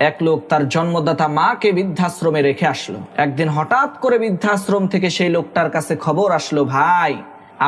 এক লোক তার জন্মদাতা মাকে বৃদ্ধাশ্রমে রেখে আসলো। একদিন হঠাৎ করে বৃদ্ধাশ্রম থেকে সেই লোকটার কাছে খবর আসলো, ভাই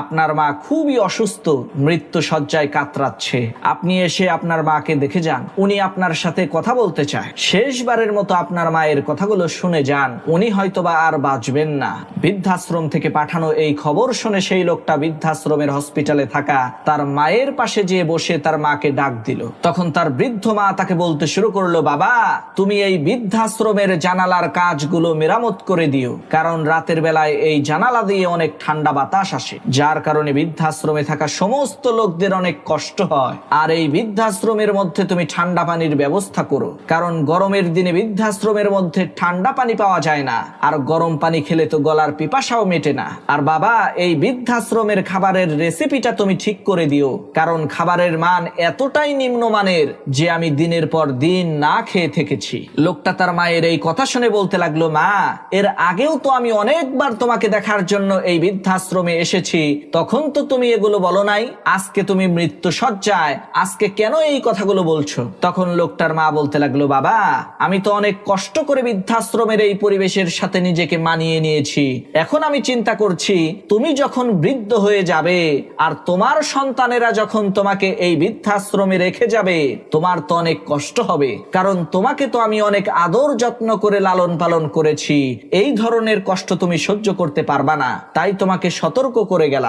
আপনার মা খুবই অসুস্থ, মৃত্যু শয্যায় কাতরাচ্ছে, আপনি এসে আপনার মাকে দেখে যান, উনি আপনার সাথে কথা বলতে চায়, শেষবারের মতো আপনার মায়ের কথাগুলো শুনে যান, উনি হয়তোবা আর বাঁচবেন না। বৃদ্ধাশ্রম থেকে পাঠানো এই খবর শুনে সেই লোকটা বৃদ্ধাশ্রমের হসপিটালে থাকা তার মায়ের পাশে যেয়ে বসে তার মাকে ডাক দিল। তখন তার বৃদ্ধ মা তাকে বলতে শুরু করলো, বাবা তুমি এই বৃদ্ধাশ্রমের জানালার কাজগুলো মেরামত করে দিও, কারণ রাতের বেলায় এই জানালা দিয়ে অনেক ঠান্ডা বাতাস আসে, যার কারণে বৃদ্ধাশ্রমে থাকা সমস্ত লোকদের অনেক কষ্ট হয়। আর এই বৃদ্ধাশ্রমের মধ্যে তুমি ঠান্ডা পানির ব্যবস্থা করো, কারণ গরমের দিনে বৃদ্ধাশ্রমের মধ্যে ঠান্ডা পানি পাওয়া যায় না, আর গরম পানি খেলে তো গলার পিপাসাও মেটে না। আর বাবা এই বৃদ্ধাশ্রমের খাবারের রেসিপিটা তুমি ঠিক করে দিও, কারণ খাবারের মান এতটাই নিম্নমানের যে আমি দিনের পর দিন না খেয়ে থেকেছি। লোকটা তার মায়ের এই কথা শুনে বলতে লাগলো, মা এর আগেও তো আমি অনেকবার তোমাকে দেখার জন্য এই বৃদ্ধাশ্রমে এসেছি, তখন তো তুমি এগুলো বলো নাই, আজকে তুমি মৃত্যু শয্যায়, আজকে কেন এই কথাগুলো বলছো? তখন লোকটার মা বলতে লাগলো, বাবা আমি তো অনেক কষ্ট করে বৃদ্ধাশ্রমের এই পরিবেশের সাথে নিজেকে মানিয়ে নিয়েছি, এখন আমি চিন্তা করছি তুমি যখন বৃদ্ধ হয়ে যাবে আর তোমার সন্তানেরা যখন তোমাকে এই বৃদ্ধাশ্রমে রেখে যাবে, তোমার তো অনেক কষ্ট হবে, কারণ তোমাকে তো আমি অনেক আদর যত্ন করে লালন পালন করেছি, এই ধরনের কষ্ট তুমি সহ্য করতে পারবা না, তাই তোমাকে সতর্ক করে গেলাম।